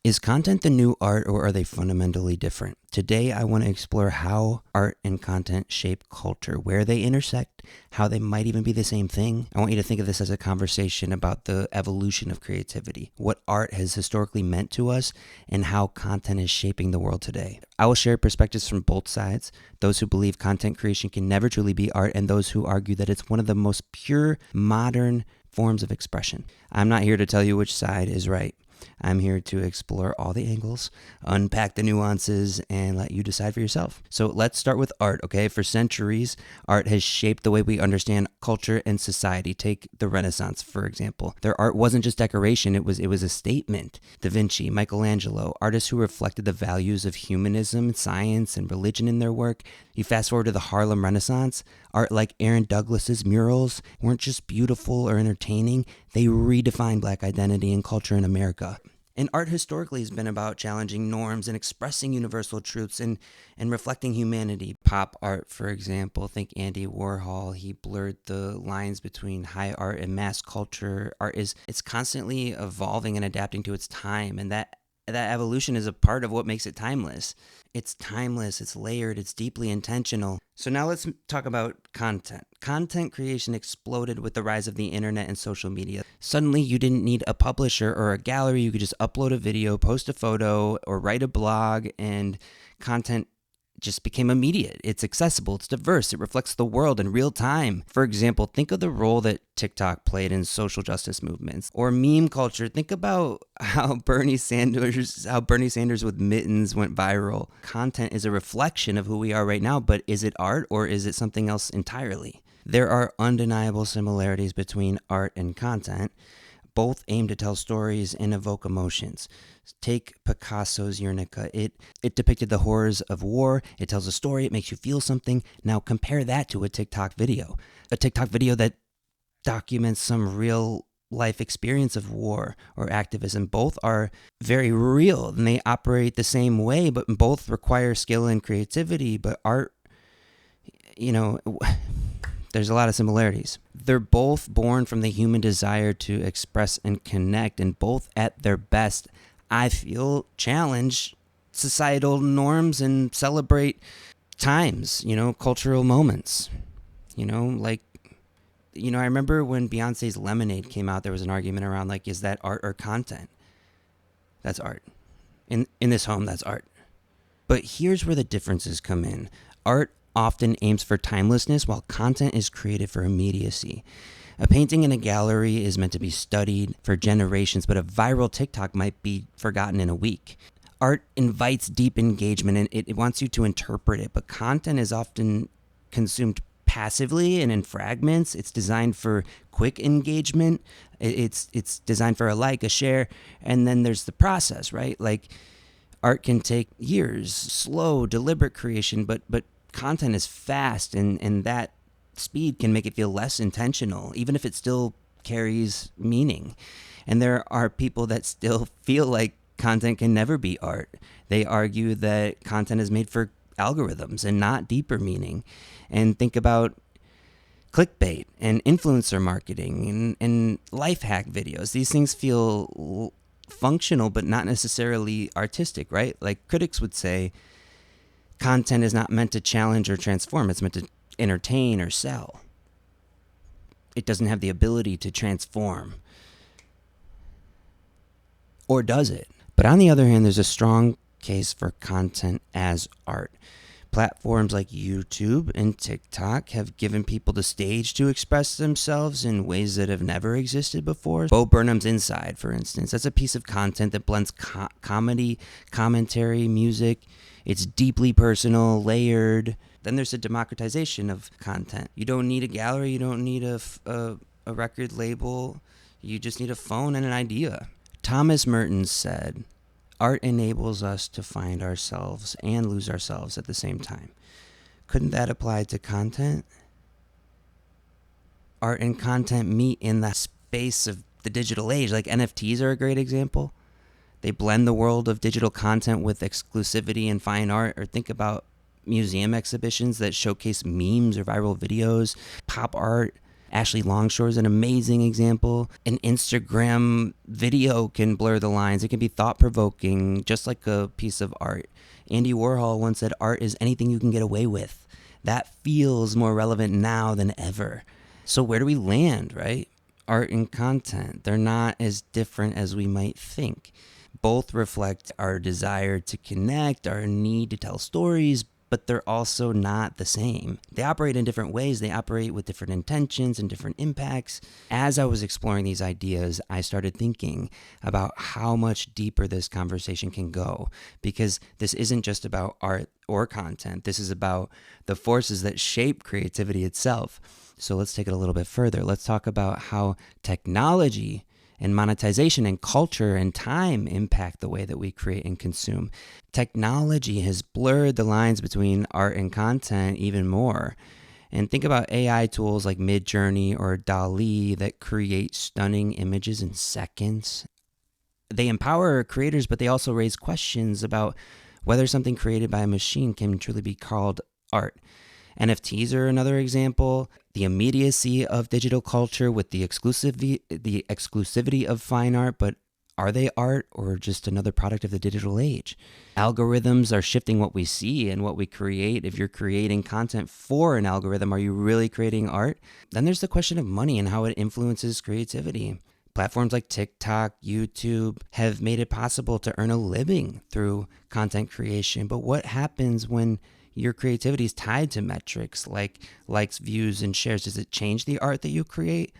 Is content the new art, or are they fundamentally different? Today, I want to explore how art and content shape culture, where they intersect, how they might even be the same thing. I want you to think of this as a conversation about the evolution of creativity, what art has historically meant to us, and how content is shaping the world today. I will share perspectives from both sides, those who believe content creation can never truly be art, and those who argue that it's one of the most pure, modern forms of expression. I'm not here to tell you which side is right. I'm here to explore all the angles, unpack the nuances, and let you decide for yourself. So let's start with art, okay? For centuries, art has shaped the way we understand culture and society. Take the Renaissance, for example. Their art wasn't just decoration, it was a statement. Da Vinci, Michelangelo, artists who reflected the values of humanism, science, and religion in their work. You fast forward to the Harlem Renaissance, art like Aaron Douglas's murals weren't just beautiful or entertaining, they redefined Black identity and culture in America. And art historically has been about challenging norms and expressing universal truths and reflecting humanity. Pop art, for example, think Andy Warhol. He blurred the lines between high art and mass culture. It's constantly evolving and adapting to its time, and that evolution is a part of what makes it timeless. It's timeless, it's layered, it's deeply intentional. So now let's talk about content. Content creation exploded with the rise of the internet and social media. Suddenly, you didn't need a publisher or a gallery. You could just upload a video, post a photo, or write a blog, and content just became immediate. It's accessible, it's diverse, it reflects the world in real time. For example, think of the role that TikTok played in social justice movements or meme culture. Think about how Bernie Sanders with mittens went viral. Content is a reflection of who we are right now, but is it art or is it something else entirely? There are undeniable similarities between art and content. Both aim to tell stories and evoke emotions. Take Picasso's Guernica. It depicted the horrors of war. It tells a story. It makes you feel something. Now compare that to a TikTok video. A TikTok video that documents some real life experience of war or activism. Both are very real and they operate the same way, but both require skill and creativity. But art, there's a lot of similarities. They're both born from the human desire to express and connect, and both at their best, I feel, challenge societal norms and celebrate times, cultural moments. I remember when Beyonce's Lemonade came out, there was an argument around, is that art or content? That's art. In this home, that's art. But here's where the differences come in. Art often aims for timelessness, while content is created for immediacy. A painting in a gallery is meant to be studied for generations, but a viral TikTok might be forgotten in a week. Art invites deep engagement and it wants you to interpret it, but content is often consumed passively and in fragments. It's designed for quick engagement. It's designed for a like, a share, and then there's the process, right? Art can take years, slow, deliberate creation, but content is fast, and that speed can make it feel less intentional, even if it still carries meaning. And there are people that still feel like content can never be art. They argue that content is made for algorithms and not deeper meaning. And think about clickbait and influencer marketing and life hack videos. These things feel functional, but not necessarily artistic, right? Like critics would say, content is not meant to challenge or transform. It's meant to entertain or sell. It doesn't have the ability to transform. Or does it? But on the other hand, there's a strong case for content as art. Platforms like YouTube and TikTok have given people the stage to express themselves in ways that have never existed before. Bo Burnham's Inside, for instance, that's a piece of content that blends comedy, commentary, music. It's deeply personal, layered. Then there's the democratization of content. You don't need a gallery. You don't need a record label. You just need a phone and an idea. Thomas Mertens said, art enables us to find ourselves and lose ourselves at the same time. Couldn't that apply to content? Art and content meet in the space of the digital age. NFTs are a great example. They blend the world of digital content with exclusivity and fine art. Or think about museum exhibitions that showcase memes or viral videos. Pop art Ashley Longshore is an amazing example. An Instagram video can blur the lines. It can be thought-provoking, just like a piece of art. Andy Warhol once said, art is anything you can get away with. That feels more relevant now than ever. So where do we land, right? Art and content, they're not as different as we might think. Both reflect our desire to connect, our need to tell stories, but they're also not the same. They operate in different ways. They operate with different intentions and different impacts. As I was exploring these ideas, I started thinking about how much deeper this conversation can go, because this isn't just about art or content. This is about the forces that shape creativity itself. So let's take it a little bit further. Let's talk about how technology and monetization and culture and time impact the way that we create and consume. Technology has blurred the lines between art and content even more. And think about AI tools like Midjourney or DALL-E that create stunning images in seconds. They empower creators, but they also raise questions about whether something created by a machine can truly be called art. NFTs are another example. The immediacy of digital culture with the exclusivity of fine art, but are they art or just another product of the digital age? Algorithms are shifting what we see and what we create. If you're creating content for an algorithm, are you really creating art? Then there's the question of money and how it influences creativity. Platforms like TikTok, YouTube have made it possible to earn a living through content creation. But what happens when your creativity is tied to metrics like likes, views, and shares? Does it change the art that you create?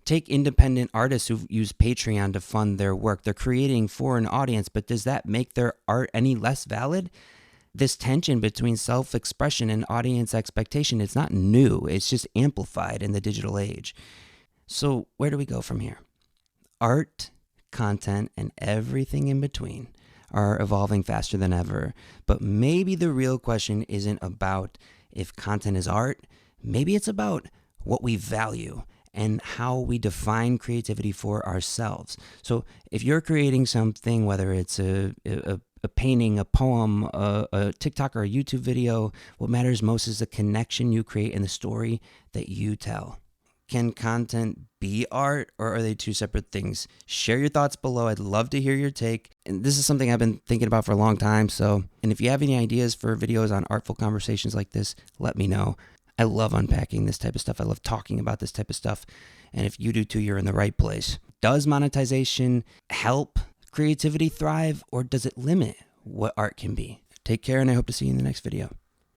Take independent artists who use Patreon to fund their work. They're creating for an audience, but does that make their art any less valid? This tension between self-expression and audience expectation is not new. It's just amplified in the digital age. So where do we go from here? Art, content, and everything in between are evolving faster than ever. But maybe the real question isn't about if content is art. Maybe it's about what we value and how we define creativity for ourselves. So if you're creating something, whether it's a painting, a poem, a TikTok or a YouTube video, what matters most is the connection you create and the story that you tell. Can content be art, or are they two separate things? Share your thoughts below. I'd love to hear your take. And this is something I've been thinking about for a long time. And if you have any ideas for videos on artful conversations like this, let me know. I love unpacking this type of stuff. I love talking about this type of stuff. And if you do too, you're in the right place. Does monetization help creativity thrive, or does it limit what art can be? Take care, and I hope to see you in the next video.